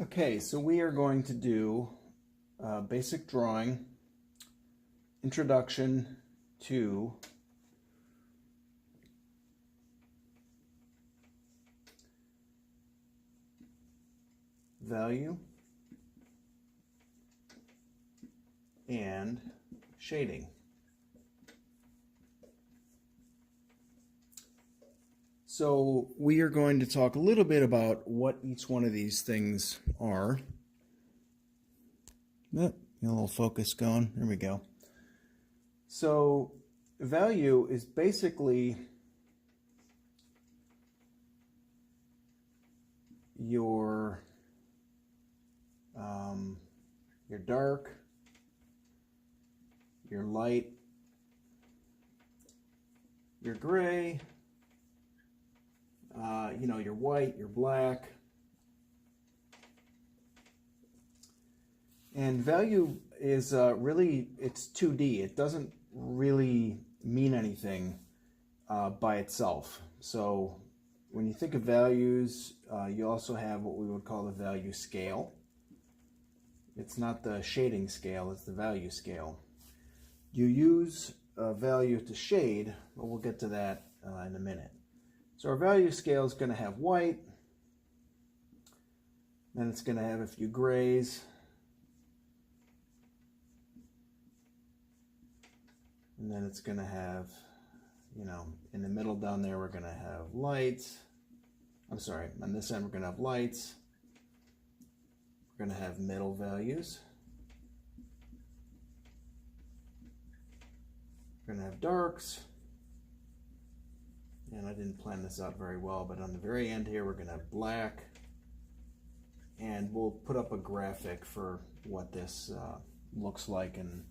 Okay, so we are going to do basic drawing, introduction to value and shading. So we are going to talk a little bit about what each one of these things are. Get a little focus going. There we go. So value is basically your dark, your light, your gray, your white, your black. And value is really, it's 2D. It doesn't really mean anything by itself. So when you think of values, you also have what we would call the value scale. It's not the shading scale, it's the value scale. You use a value to shade, but we'll get to that in a minute. So our value scale is going to have white, then it's going to have a few grays, and then it's going to have, in the middle down there we're going to have lights. I'm sorry, on this end we're going to have lights. We're going to have middle values. We're going to have darks. And I didn't plan this out very well, but on the very end here we're going to have black. And we'll put up a graphic for what this looks like in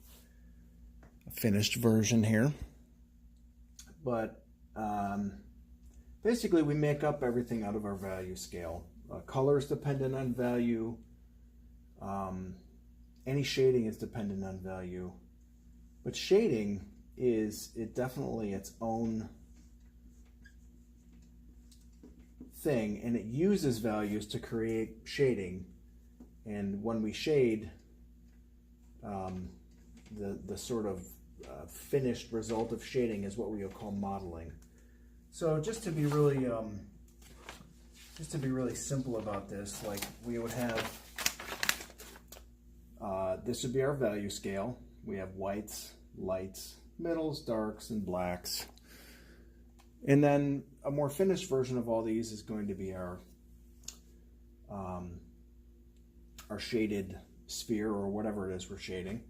a finished version here. But basically we make up everything out of our value scale. Color is dependent on value. Any shading is dependent on value. But shading is definitely its own thing, and it uses values to create shading. And when we shade, the sort of finished result of shading is what we would call modeling. So just to be really simple about this, like we would have this would be our value scale. We have whites, lights, middles, darks, and blacks. And then a more finished version of all these is going to be our shaded sphere, or whatever it is we're shading.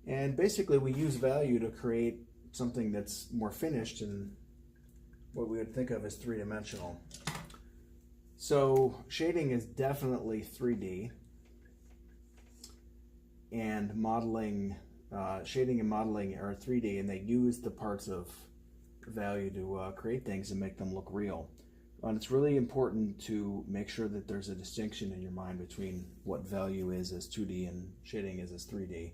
And basically we use value to create something that's more finished and what we would think of as three-dimensional. So shading is definitely 3D, and modeling, shading and modeling are 3D, and they use the parts of value to create things and make them look real. And it's really important to make sure that there's a distinction in your mind between what value is as 2D and shading is as 3D.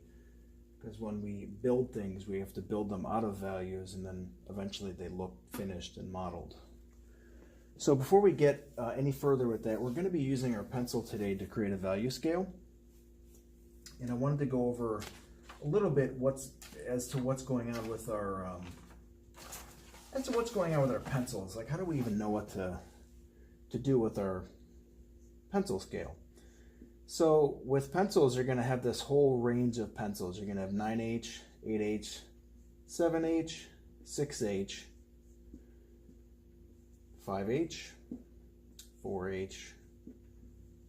Because when we build things, we have to build them out of values, and then eventually they look finished and modeled. So before we get any further with that, we're going to be using our pencil today to create a value scale. And I wanted to go over a little bit as to what's going on with our pencils. Like, how do we even know what to do with our pencil scale? So with pencils, you're going to have this whole range of pencils. You're going to have 9H, 8H, 7H, 6H, 5H, 4H,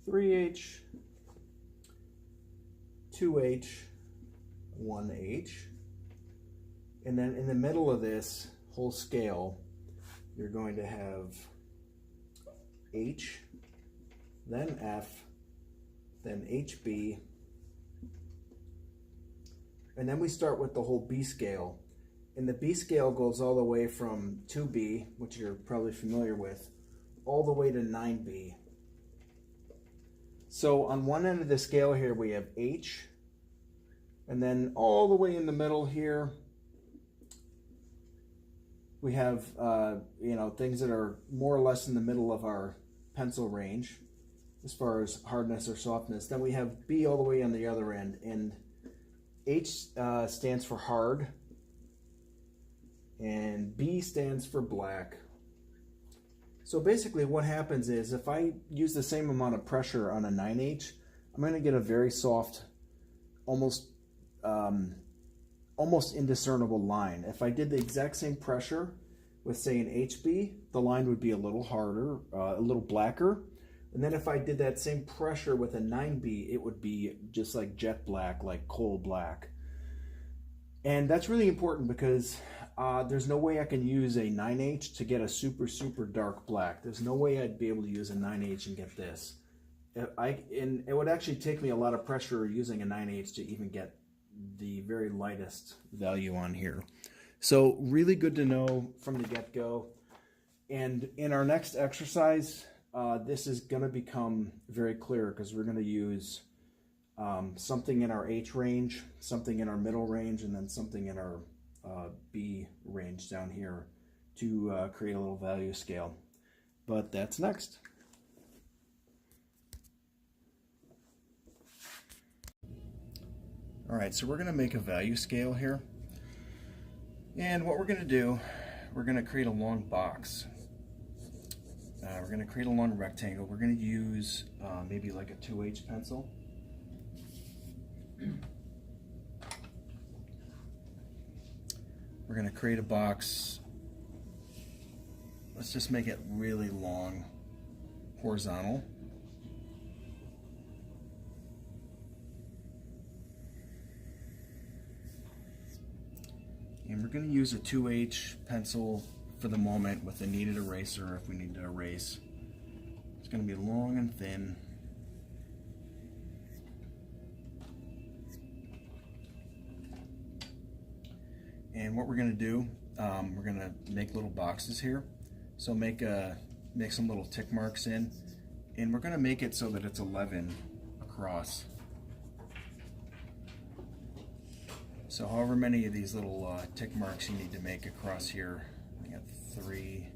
3H, 2H, 1H, and then in the middle of this whole scale, you're going to have H, then F, then HB, and then we start with the whole B scale. And the B scale goes all the way from 2B, which you're probably familiar with, all the way to 9B. So on one end of the scale here we have H, and then all the way in the middle here we have things that are more or less in the middle of our pencil range, as far as hardness or softness. Then we have B all the way on the other end, and H stands for hard, and B stands for black. So basically what happens is if I use the same amount of pressure on a 9H, I'm going to get a very soft, almost indiscernible line. If I did the exact same pressure with, say, an HB, the line would be a little harder, a little blacker. And then if I did that same pressure with a 9B, it would be just like jet black, like coal black. And that's really important because there's no way I can use a 9H to get a super, super dark black. There's no way I'd be able to use a 9H and get this. And it would actually take me a lot of pressure using a 9H to even get the very lightest value on here. So really good to know from the get-go. And in our next exercise, this is going to become very clear because we're going to use something in our H range, something in our middle range, and then something in our B range down here to create a little value scale. But that's next. All right, so we're going to make a value scale here. And what we're going to do, we're going to create a long box. We're going to create a long rectangle. We're going to use maybe like a 2H pencil. We're going to create a box. Let's just make it really long, horizontal. And we're going to use a 2H pencil for the moment with a kneaded eraser if we need to erase. It's going to be long and thin. And what we're going to do, we're going to make little boxes here. So make some little tick marks in, and we're going to make it so that it's 11 across. So however many of these little tick marks you need to make across here, we got 3,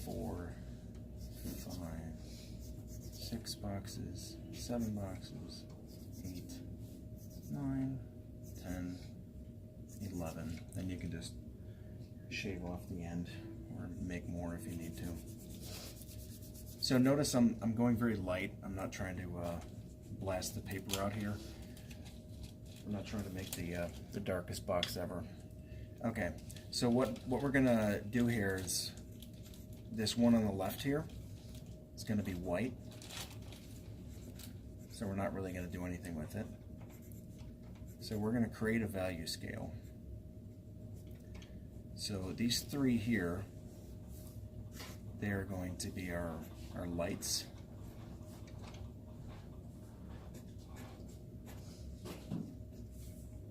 4, 5, 6 boxes, 7 boxes, 8, 9, 10, 11. Then you can just shave off the end or make more if you need to. So notice I'm going very light. I'm not trying to blast the paper out here. I'm not trying to make the darkest box ever. Okay, so what we're gonna do here is this one on the left here, it's gonna be white. So we're not really gonna do anything with it. So we're gonna create a value scale. So these 3 here, they're going to be our lights.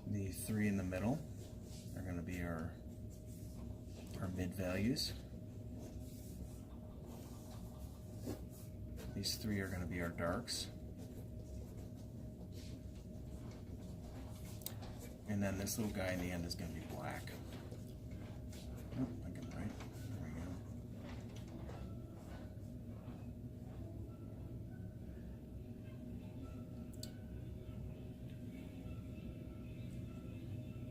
The 3 in the middle are going to be our mid values. These 3 are going to be our darks. And then this little guy in the end is going to be black. Oh, I got it right. There we go.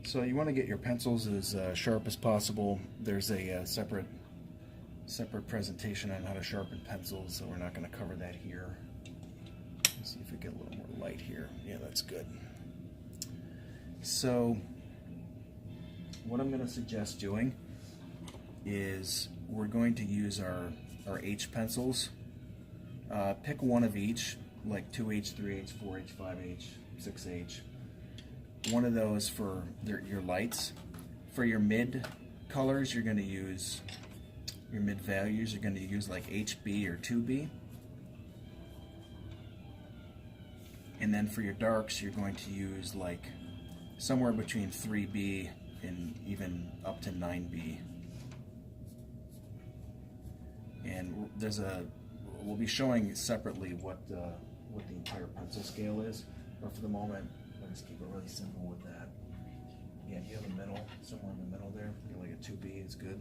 So you want to get your pencils as sharp as possible. There's a separate presentation on how to sharpen pencils, so we're not going to cover that here. Let's see if we get a little more light here. Yeah, that's good. So what I'm going to suggest doing is we're going to use our H pencils. Pick one of each, like 2H, 3H, 4H, 5H, 6H. One of those for your lights. For your mid colors, you're going to use your mid values. You're going to use like HB or 2B. And then for your darks, you're going to use like somewhere between 3B and even up to 9B. And we'll be showing separately what the entire pencil scale is, but for the moment, let's keep it really simple with that. Again, you have a middle, somewhere in the middle there, like a 2B is good.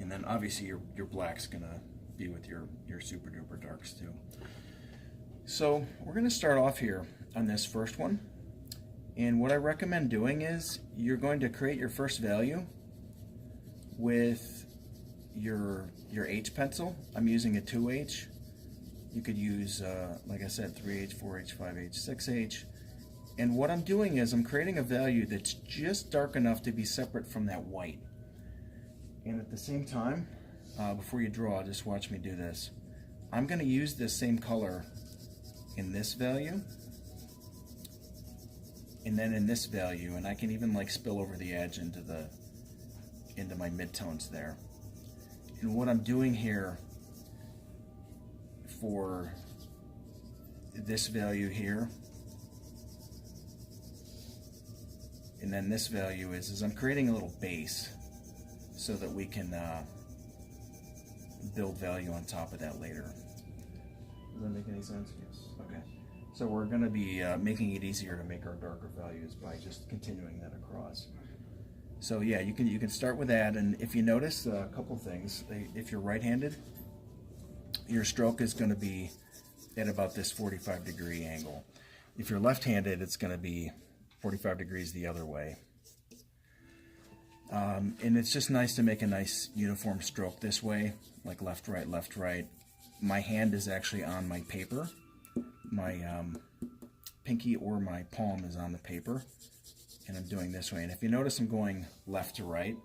And then obviously your black's gonna be with your super duper darks too. So we're going to start off here on this first one. And what I recommend doing is you're going to create your first value with your H pencil. I'm using a 2H. You could use, like I said, 3H, 4H, 5H, 6H. And what I'm doing is I'm creating a value that's just dark enough to be separate from that white. And at the same time, before you draw, just watch me do this. I'm going to use this same color in this value, and then in this value, and I can even like spill over the edge into my midtones there. And what I'm doing here for this value here, and then this value is I'm creating a little base so that we can build value on top of that later. Does that make any sense? Yes. Okay. So we're going to be making it easier to make our darker values by just continuing that across. So yeah, you can start with that, and if you notice a couple things, if you're right-handed, your stroke is going to be at about this 45-degree angle. If you're left-handed, it's going to be 45 degrees the other way. And it's just nice to make a nice uniform stroke this way, like left, right, left, right. My hand is actually on my paper. My pinky or my palm is on the paper, and I'm doing this way. And if you notice, I'm going left to right,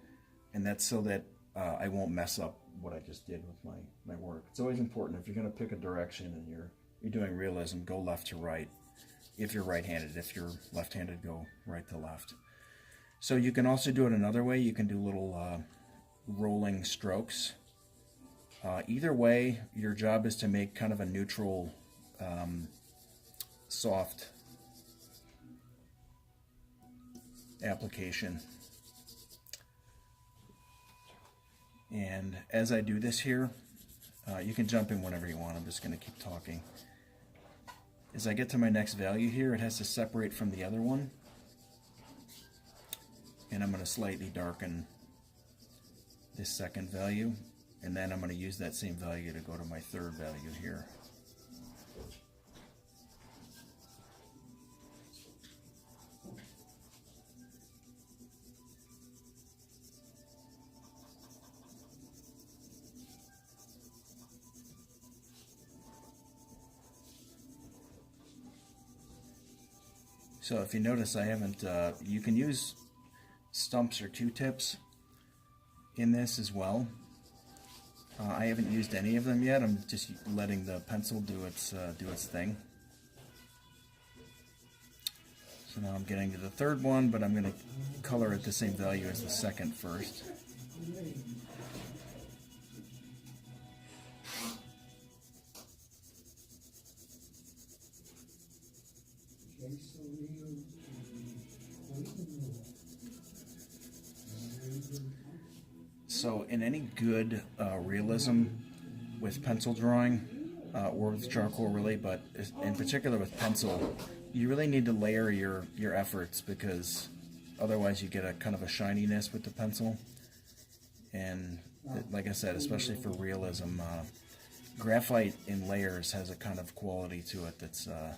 and that's so that I won't mess up what I just did with my work. It's always important, if you're going to pick a direction and you're doing realism, go left to right. If you're right-handed, if you're left-handed, go right to left. So you can also do it another way. You can do little rolling strokes. Either way, your job is to make kind of a neutral, soft application. And as I do this here, you can jump in whenever you want. I'm just going to keep talking. As I get to my next value here, it has to separate from the other one. And I'm going to slightly darken this second value. And then I'm going to use that same value to go to my third value here. So if you notice, I haven't, you can use stumps or Q-tips in this as well. I haven't used any of them yet. I'm just letting the pencil do its thing. So now I'm getting to the third one, but I'm going to color it the same value as the second first. So in any good realism with pencil drawing, or with charcoal really, but in particular with pencil, you really need to layer your efforts, because otherwise you get a kind of a shininess with the pencil. And like I said, especially for realism, graphite in layers has a kind of quality to it that's a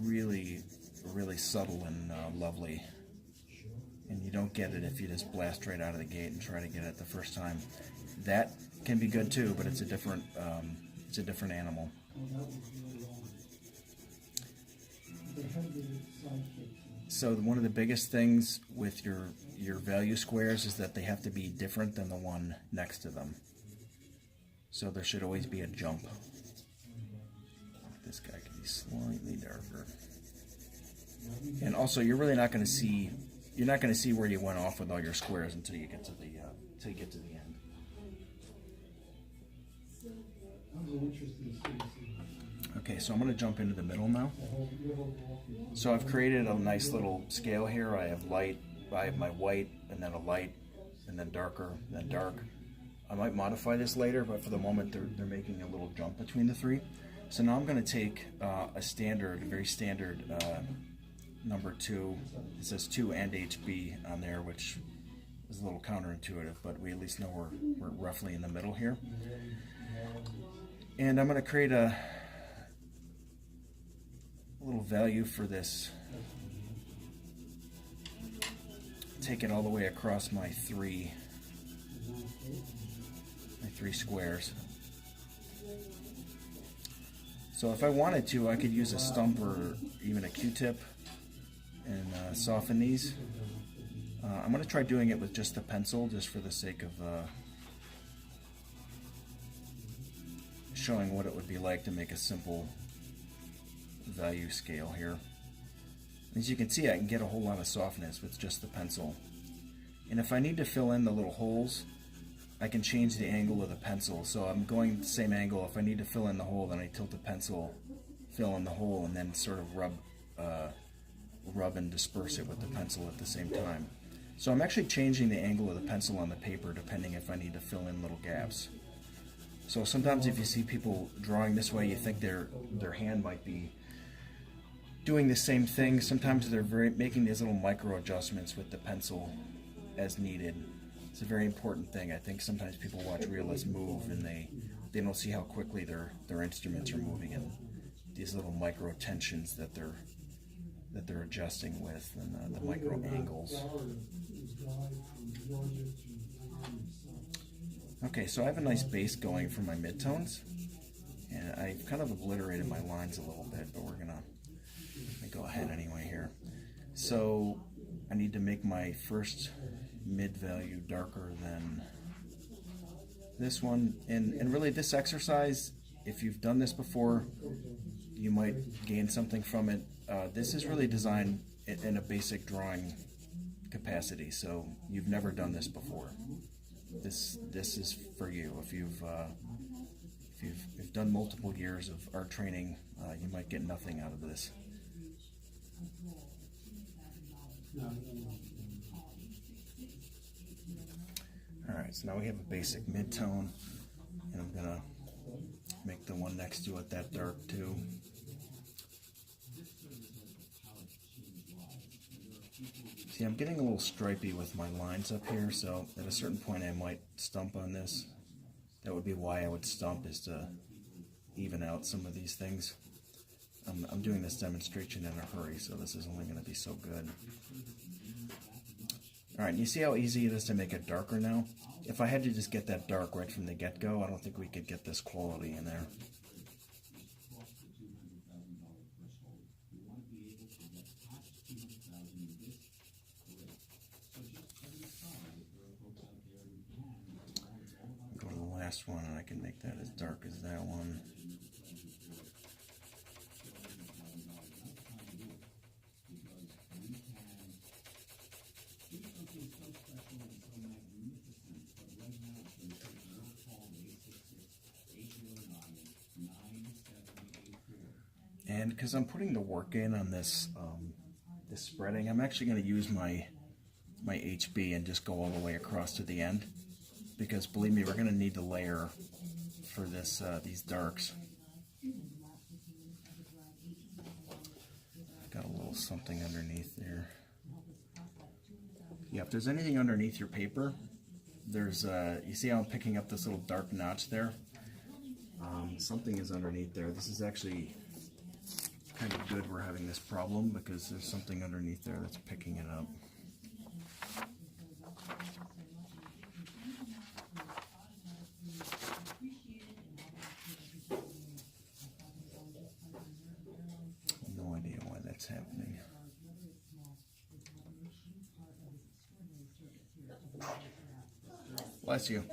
really subtle and lovely. And you don't get it if you just blast right out of the gate and try to get it the first time. That can be good too, but it's a different animal. So one of the biggest things with your value squares is that they have to be different than the one next to them. So there should always be a jump. This guy can be slightly darker. And also, you're really not going to see. You're not going to see where you went off with all your squares until you get to the end. Okay, so I'm going to jump into the middle now. So I've created a nice little scale here. I have light, I have my white, and then a light, and then darker, and then dark. I might modify this later, but for the moment they're making a little jump between the three. So now I'm going to take a very standard number 2. It says 2 and HB on there, which is a little counterintuitive, but we at least know we're roughly in the middle here. And I'm going to create a little value for this. Take it all the way across my three squares. So if I wanted to, I could use a stump or even a Q-tip and soften these. I'm going to try doing it with just a pencil, just for the sake of showing what it would be like to make a simple value scale here. As you can see, I can get a whole lot of softness with just the pencil. And if I need to fill in the little holes, I can change the angle of the pencil. So I'm going the same angle. If I need to fill in the hole, then I tilt the pencil, fill in the hole, and then sort of rub and disperse it with the pencil at the same time. So I'm actually changing the angle of the pencil on the paper depending if I need to fill in little gaps. So sometimes if you see people drawing this way, you think their hand might be doing the same thing. Sometimes they're making these little micro adjustments with the pencil as needed. It's a very important thing. I think sometimes people watch realists move and they don't see how quickly their instruments are moving, and these little micro tensions that they're adjusting with, and the micro angles. Okay, so I have a nice base going for my midtones, and I've kind of obliterated my lines a little bit, but we're gonna go ahead anyway here. So I need to make my first mid value darker than this one, and really this exercise, if you've done this before, you might gain something from it. This is really designed in a basic drawing capacity, so you've never done this before. This is for you. If you've done multiple years of art training, you might get nothing out of this. Alright, so now we have a basic mid-tone, and I'm gonna make the one next to it that dark too. See, I'm getting a little stripy with my lines up here, so at a certain point I might stump on this. That would be why I would stump, is to even out some of these things. I'm doing this demonstration in a hurry, so this is only going to be so good. Alright, you see how easy it is to make it darker now? If I had to just get that dark right from the get-go, I don't think we could get this quality in there. Go to the last one, and I can make that as dark as that one. And because I'm putting the work in on this this spreading, I'm actually going to use my HB and just go all the way across to the end, because believe me, we're going to need to layer for this these darks. Got a little something underneath there. Yeah, if there's anything underneath your paper, there's you see how I'm picking up this little dark notch there? Something is underneath there. This is actually kind of good we're having this problem, because there's something underneath there that's picking it up. No idea why that's happening. Bless you.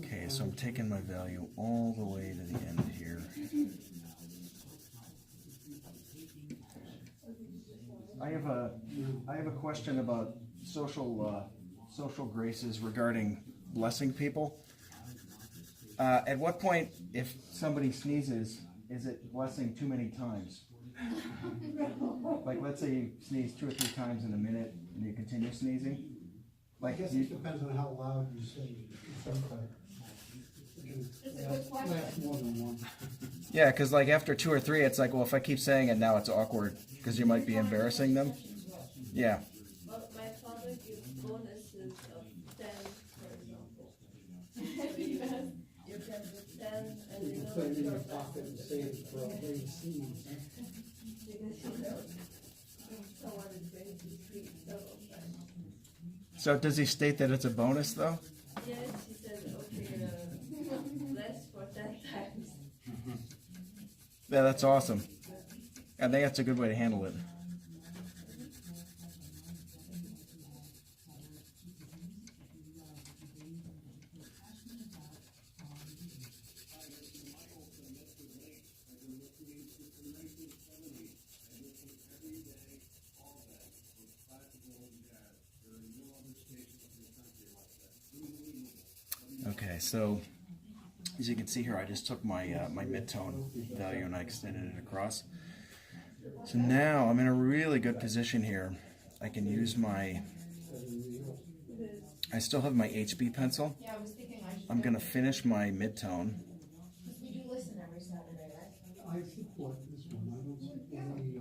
Okay, so I'm taking my value all the way to the end here. I have a question about social graces regarding blessing people. At what point, if somebody sneezes, is it blessing too many times? Like, let's say you sneeze 2 or 3 times in a minute and you continue sneezing. Like I guess you, it depends on how loud you say it. It can last more than one. yeah, because like after 2 or 3, it's like, well, if I keep saying it now, it's awkward because you might be embarrassing them. Yeah. Well, my father gives bonuses of 10, for example. You can do 10 and You you can know put it in your it's pocket and save it for a rainy season. because you know someone is going to sleep several times. So does he state that it's a bonus though? Yes, he said, okay, less for 10 times. Yeah, that's awesome. I think that's a good way to handle it. Okay, so as you can see here, I just took my my midtone value and I extended it across. So now I'm in a really good position here. I can use my, I still have my HB pencil. Yeah, I was thinking I should. I'm going to finish my midtone. We do listen every Saturday, right? I support this one. I don't support any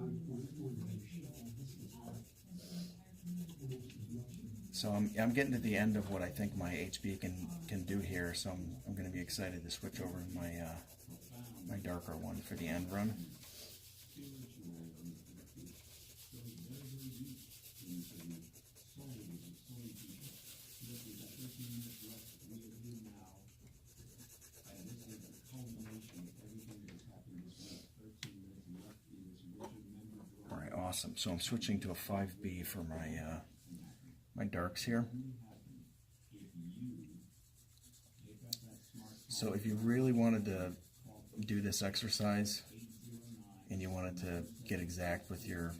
So I'm getting to the end of what I think my HB can do here. So I'm going to be excited to switch over to my my darker one for the end run. All right, awesome. So I'm switching to a 5B for my my darks here. So if you really wanted to do this exercise and you wanted to get exact with your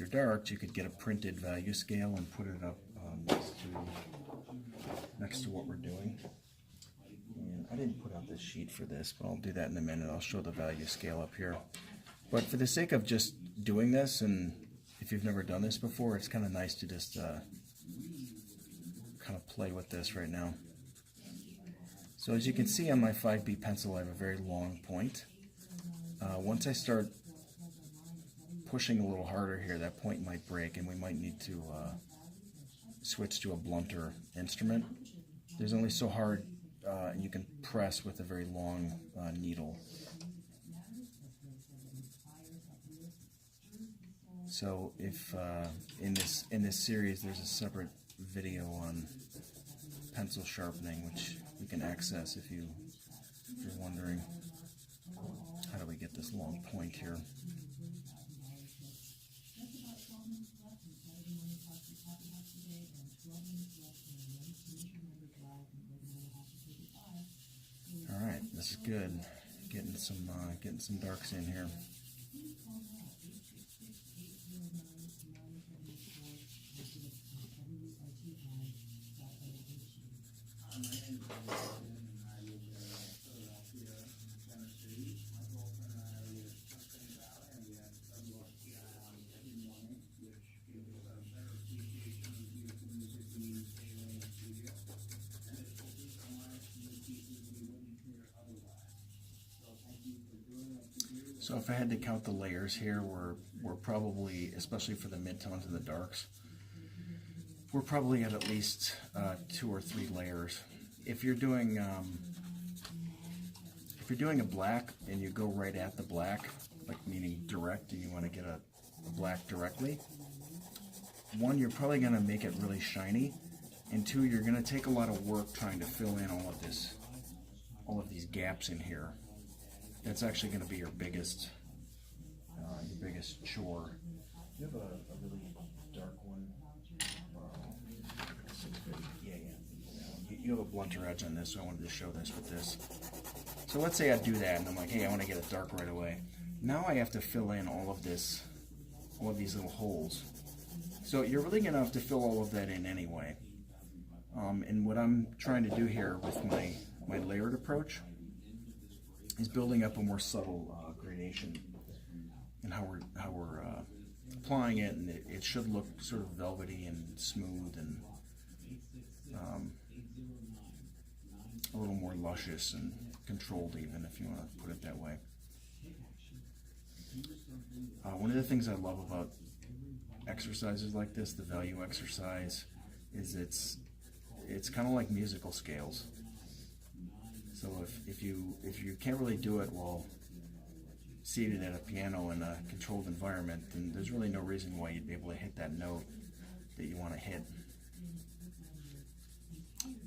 darks, you could get a printed value scale and put it up next to what we're doing. And I didn't put out this sheet for this, but I'll do that in a minute. I'll show the value scale up here. But for the sake of just doing this, and if you've never done this before, it's kind of nice to just kind of play with this right now. So as you can see on my 5B pencil, I have a very long point. Once I start pushing a little harder here, that point might break and we might need to switch to a blunter instrument. There's only so hard you can press with a very long needle. So if in this series there's a separate video on pencil sharpening, which you can access if you're wondering how do we get this long point here. All right, this is good. Getting some darks in here. So if I had to count the layers here, we're probably, especially for the midtones and the darks, we're probably at least 2 or 3 layers. If you're doing a black and you go right at the black, like meaning direct, and you want to get a black directly, 1, you're probably going to make it really shiny, and 2, you're going to take a lot of work trying to fill in all of these gaps in here. That's actually going to be your biggest chore. You have a really dark one. Yeah. You have a blunter edge on this, so I wanted to show this with this. So let's say I do that, and I'm like, hey, I want to get it dark right away. Now I have to fill in all of these little holes. So you're really going to have to fill all of that in anyway. And what I'm trying to do here with my layered approach is building up a more subtle gradation in how we're applying it, and it should look sort of velvety and smooth and a little more luscious and controlled, even, if you want to put it that way. One of the things I love about exercises like this, the value exercise, is it's kind of like musical scales. So if you can't really do it while seated at a piano in a controlled environment, then there's really no reason why you'd be able to hit that note that you want to hit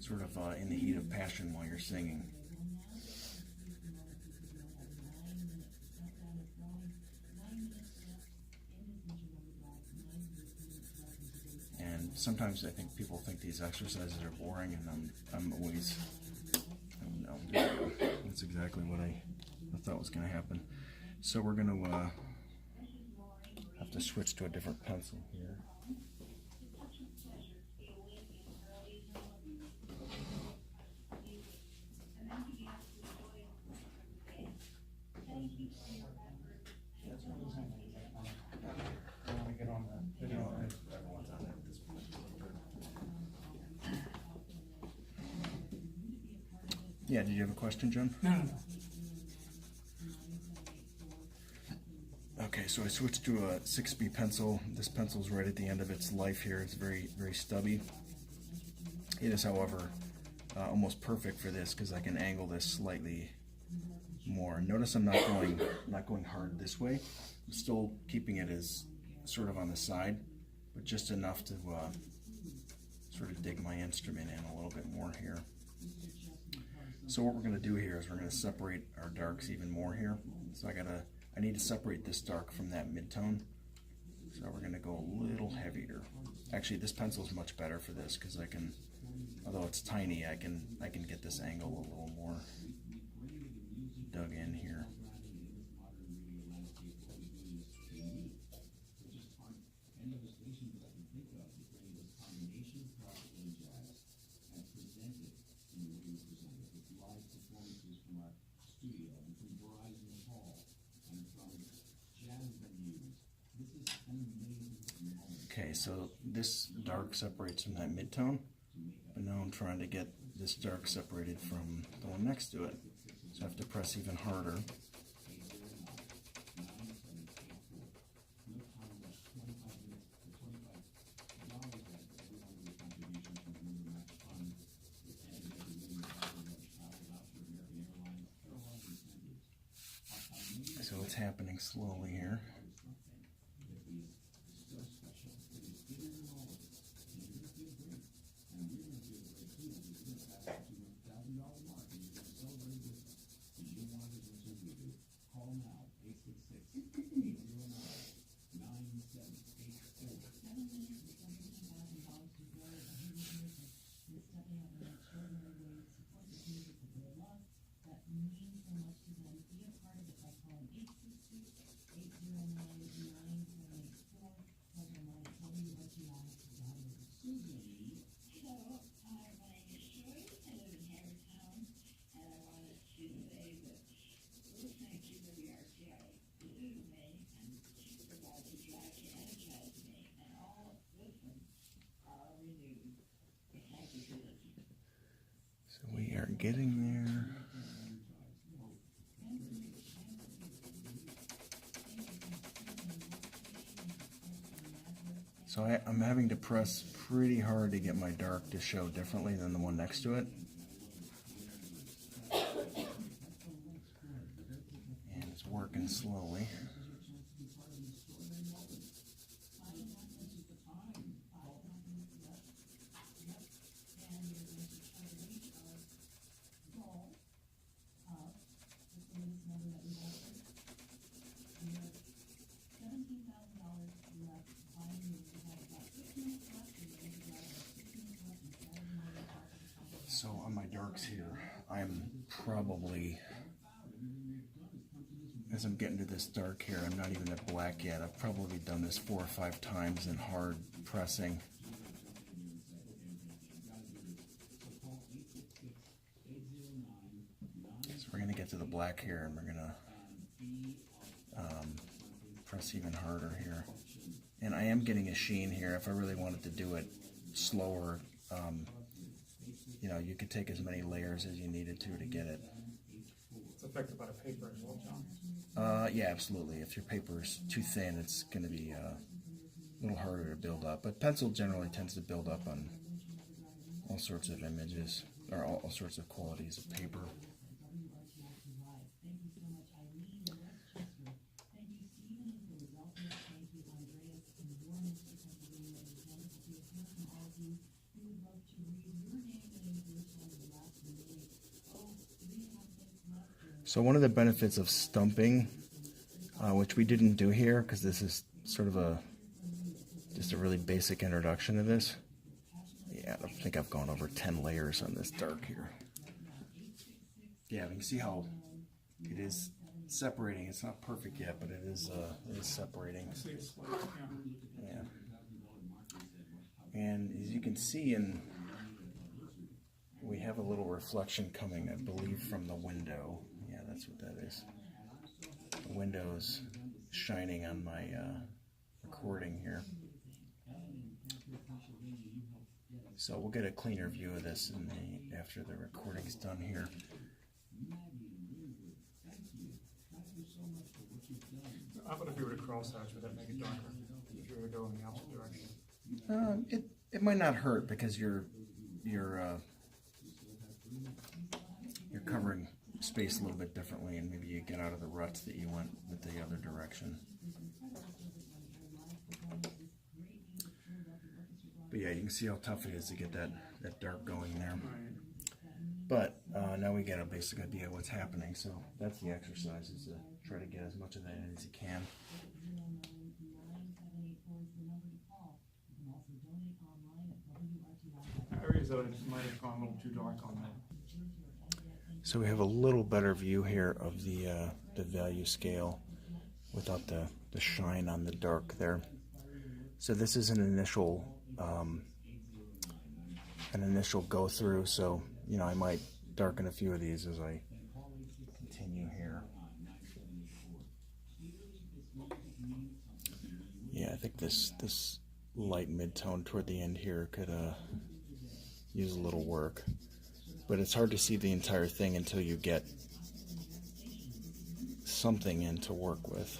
sort of in the heat of passion while you're singing. And sometimes I think people think these exercises are boring, and I'm always, no, there we go. That's exactly what I thought was going to happen. So we're going to have to switch to a different pencil here. Yeah, did you have a question, John? No. Okay, so I switched to a 6B pencil. This pencil's right at the end of its life here. It's very, very stubby. It is, however, almost perfect for this because I can angle this slightly more. Notice I'm not going hard this way. I'm still keeping it as sort of on the side, but just enough to sort of dig my instrument in a little bit more here. So what we're going to do here is we're going to separate our darks even more here. So I need to separate this dark from that mid-tone. So we're going to go a little heavier. Actually, this pencil is much better for this because I can, although it's tiny, I can get this angle a little more dug in here. Okay, so this dark separates from that mid-tone, but now I'm trying to get this dark separated from the one next to it. So I have to press even harder. So it's happening slowly here. So we are getting there. So I'm having to press pretty hard to get my dark to show differently than the one next to it. And it's working slowly. So on my darks here, I'm probably, as I'm getting to this dark here, I'm not even at black yet. I've probably done this 4 or 5 times in hard pressing. So we're going to get to the black here, and we're going to press even harder here. And I am getting a sheen here. If I really wanted to do it slower, you know, you could take as many layers as you needed to get it. It's affected by the paper as well, John. Yeah, absolutely. If your paper's too thin, it's going to be a little harder to build up. But pencil generally tends to build up on all sorts of images, or all sorts of qualities of paper. So one of the benefits of stumping, which we didn't do here because this is sort of just a really basic introduction to this. Yeah, I think I've gone over 10 layers on this dark here. Yeah, you can see how it is separating. It's not perfect yet, but it is separating. I see it's like, yeah. Yeah. And as you can see, we have a little reflection coming, I believe, from the window. Yeah, that's what that is. The window's shining on my recording here. So we'll get a cleaner view of this after the recording's done here. How about if you were to cross hatch, would that make it darker? If you were to go in the opposite direction? It might not hurt because you're covering space a little bit differently, and maybe you get out of the ruts that you went with the other direction. But yeah, you can see how tough it is to get that dark going there. But now we get a basic idea of what's happening. So that's the exercise, is to try to get as much of that in as you can. Areas that might have gone a little too dark on that. So we have a little better view here of the value scale without the shine on the dark there. So this is an initial go through. So you know, I might darken a few of these as I continue here. Yeah, I think this light mid-tone toward the end here could use a little work. But it's hard to see the entire thing until you get something in to work with.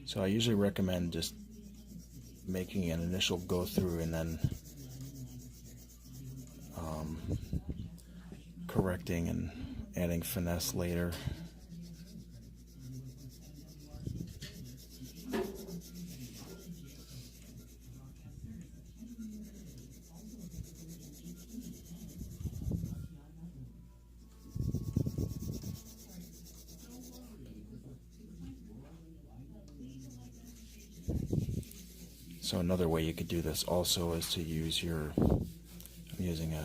So I usually recommend just making an initial go through and then correcting and adding finesse later. So another way you could do this also is to use I'm using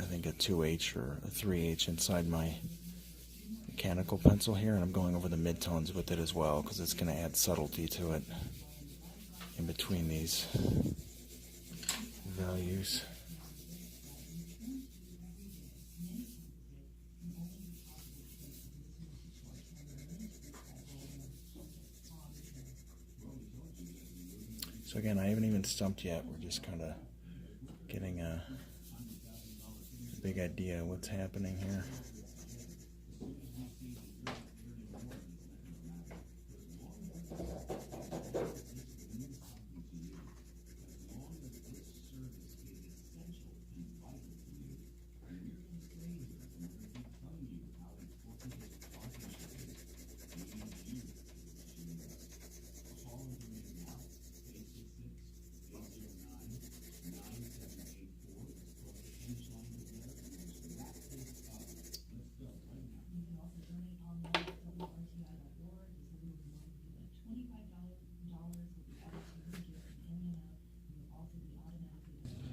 I think a 2H or a 3H inside my mechanical pencil here, and I'm going over the midtones with it as well because it's going to add subtlety to it in between these values. So again, I haven't even stumped yet. We're just kind of getting a big idea of what's happening here.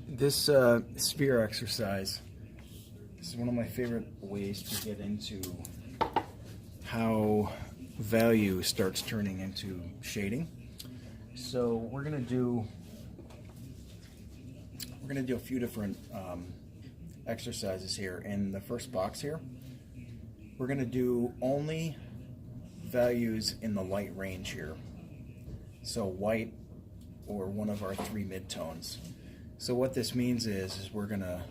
This sphere exercise is one of my favorite ways to get into how value starts turning into shading. So we're gonna do a few different exercises here. In the first box here, we're gonna do only values in the light range here. So white or one of our 3 midtones. So what this means is we're gonna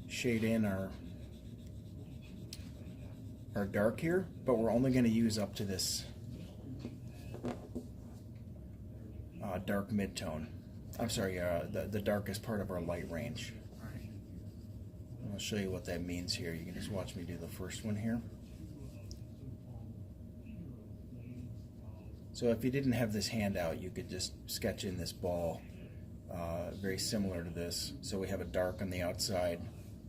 shade in our dark here, but we're only gonna use up to this dark midtone. I'm sorry, the darkest part of our light range. Alright. I'll show you what that means here. You can just watch me do the first one here. So if you didn't have this handout, you could just sketch in this ball, very similar to this. So we have a dark on the outside,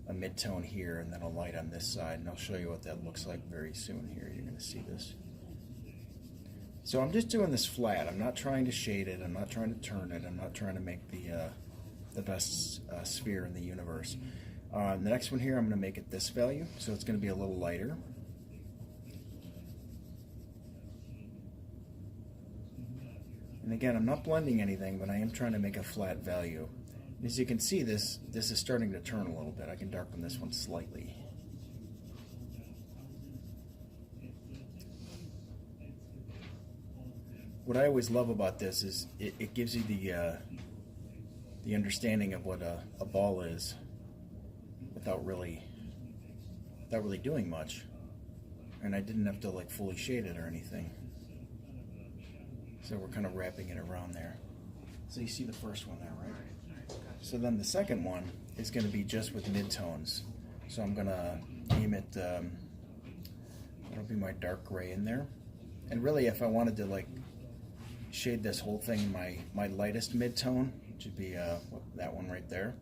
a mid-tone here, and then a light on this side. And I'll show you what that looks like very soon here. You're going to see this. So I'm just doing this flat. I'm not trying to shade it. I'm not trying to turn it. I'm not trying to make the best sphere in the universe. The next one here, I'm going to make it this value. So it's going to be a little lighter. And again, I'm not blending anything, but I am trying to make a flat value. As you can see, this is starting to turn a little bit. I can darken this one slightly. What I always love about this is it gives you the understanding of what a ball is without really doing much. And I didn't have to like fully shade it or anything. So we're kind of wrapping it around there. So you see the first one there, right? So then the second one is going to be just with midtones. So I'm going to aim it, that'll be my dark gray in there. And really if I wanted to like shade this whole thing, my lightest midtone, which would be that one right there,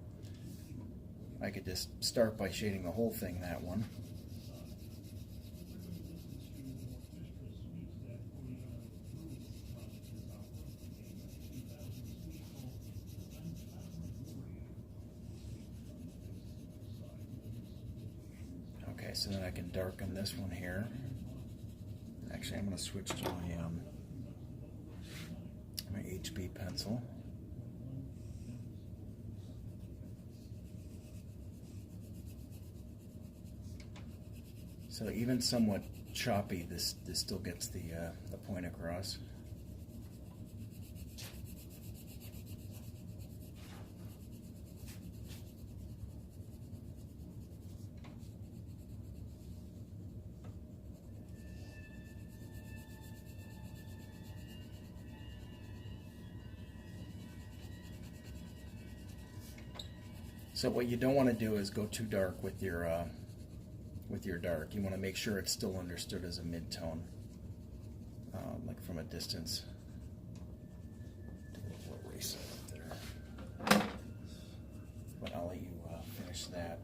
I could just start by shading the whole thing that one. Okay, so then I can darken this one here. Actually, I'm going to switch to my HB pencil. So even somewhat choppy, this still gets the point across. So what you don't want to do is go too dark with your dark. You want to make sure it's still understood as a mid-tone, like from a distance. Do a little erase there. But I'll let you finish that.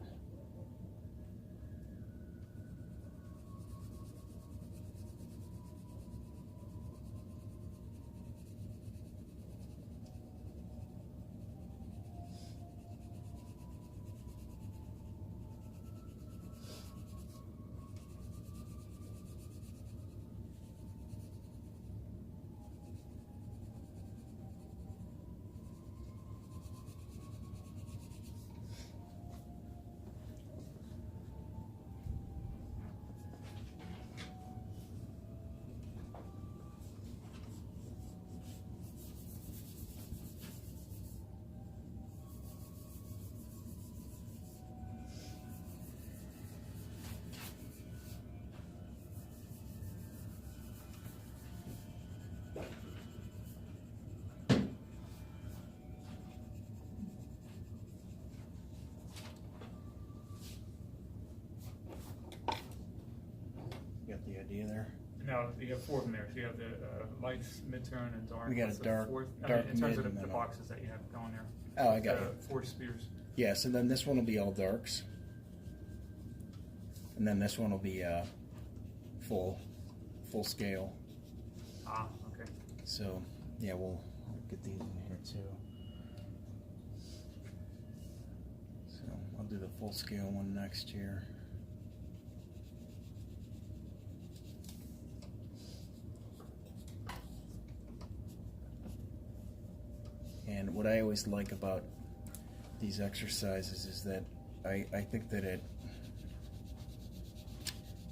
The idea there. No, you have 4 of them there. So you have the lights, mid-tone, and dark. We got What's a the dark, fourth? dark in terms mid, of and the then boxes that you have going there. Oh, I got it. 4 spheres. Yeah, so then this one will be all darks, and then this one will be full scale. Ah, okay. So yeah, we'll get these in here too. So I'll do the full scale one next year. And what I always like about these exercises is that I think that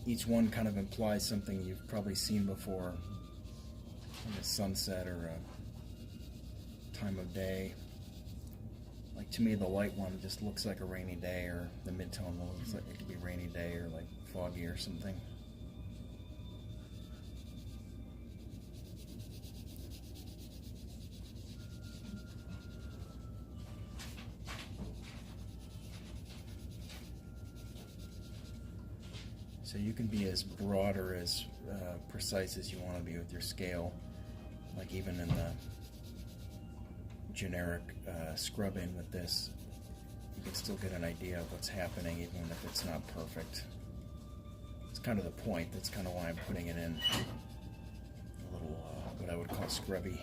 each one kind of implies something you've probably seen before. a sunset or a time of day. Like to me, the light one just looks like a rainy day, or the mid-tone one looks like it could be rainy day or like foggy or something. So you can be as broad or as precise as you want to be with your scale. Like even in the generic scrubbing with this, you can still get an idea of what's happening even if it's not perfect. It's kind of the point. That's kind of why I'm putting it in a little, what I would call scrubby.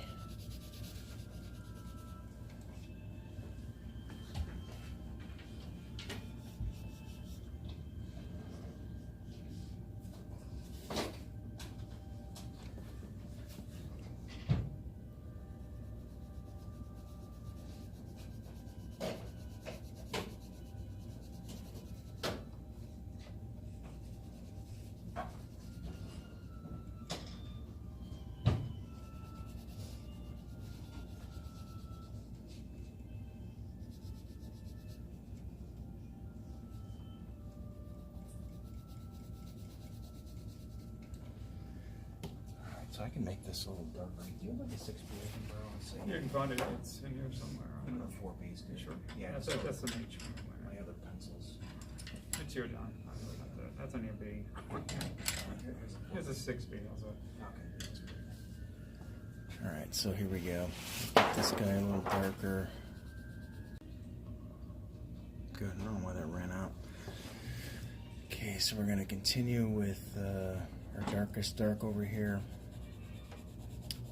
So I can make this a little darker. Do you have like a 6B I can borrow? Yeah, you can find it, it's in here somewhere. I'm gonna 4Bs. Sure. Yeah, That's, so that's the nature. my other pencils. It's here, John. That's on your B. It's a 6B also. Okay. All right, so here we go. Get this guy a little darker. Good. I don't know why that ran out. Okay, so we're gonna continue with our darkest dark over here.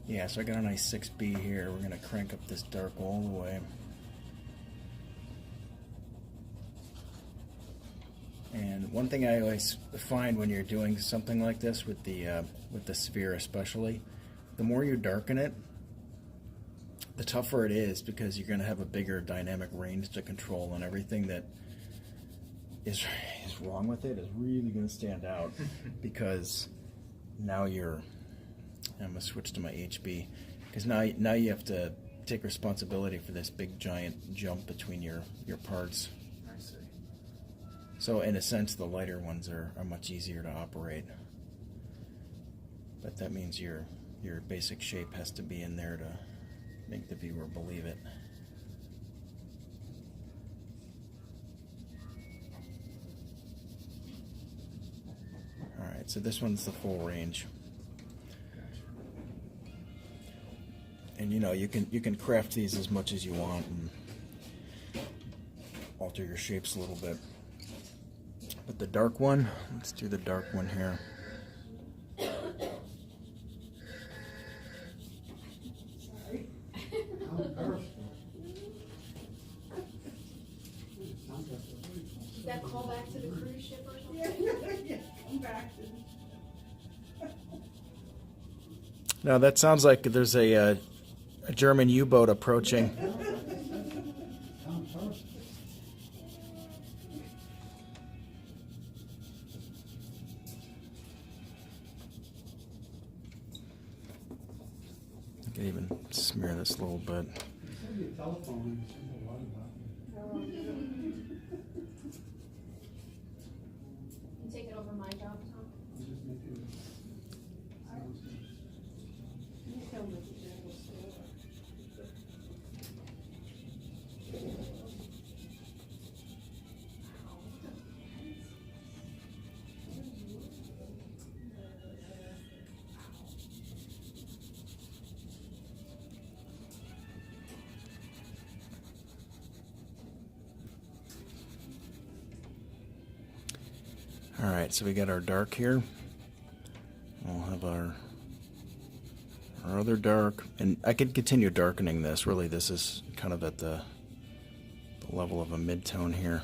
Yeah, so I got a nice 6B here. We're going to crank up this dark all the way. And one thing I always find when you're doing something like this with the sphere especially, the more you darken it, the tougher it is, because you're going to have a bigger dynamic range to control, and everything that is wrong with it is really going to stand out because now you're... I'm going to switch to my HB, because now you have to take responsibility for this big giant jump between your parts. I see. So in a sense, the lighter ones are much easier to operate. But that means your basic shape has to be in there to make the viewer believe it. Alright, so this one's the full range. And you can craft these as much as you want and alter your shapes a little bit. But the dark one, let's do the dark one here. Does that call back to the cruise ship or something? Yeah, come back. No, that sounds like there's a German U-boat approaching. I can even smear this a little bit. You take it over my job, Tom? Alright, so we got our dark here. We'll have our other dark. And I could continue darkening this. Really, this is kind of at the level of a mid-tone here.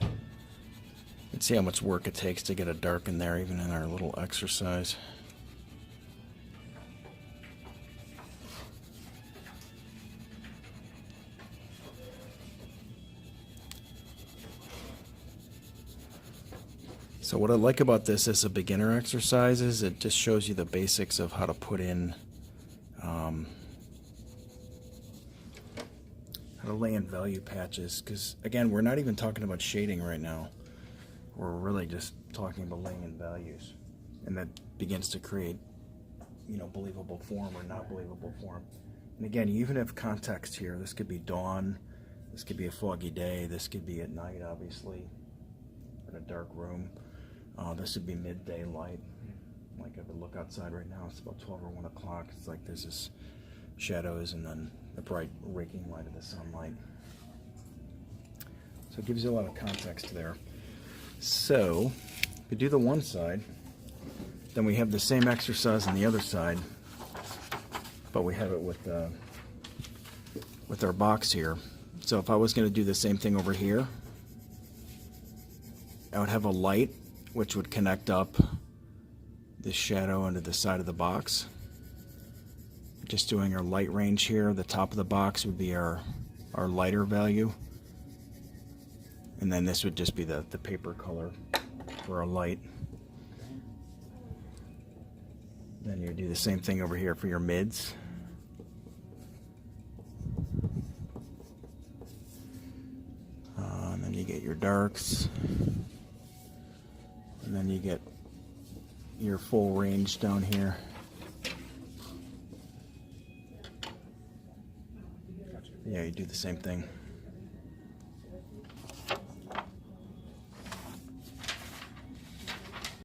You can see how much work it takes to get a dark in there, even in our little exercise. So what I like about this as a beginner exercise is it just shows you the basics of how to put in, how to lay in value patches. Because again, we're not even talking about shading right now. We're really just talking about laying in values, and that begins to create, you know, believable form or not believable form. And again, you even have context here. This could be dawn. This could be a foggy day. This could be at night, obviously, in a dark room. This would be midday light. Like I would look outside right now, it's about 12 or 1 o'clock. It's like there's this shadows and then the bright raking light of the sunlight. So it gives you a lot of context there. So if we do the one side, then we have the same exercise on the other side, but we have it with our box here. So if I was going to do the same thing over here, I would have a light which would connect up this shadow into the side of the box. Just doing our light range here, the top of the box would be our lighter value. And then this would just be the paper color for our light. Then you do the same thing over here for your mids. And then you get your darks. And then you get your full range down here. Yeah, you do the same thing.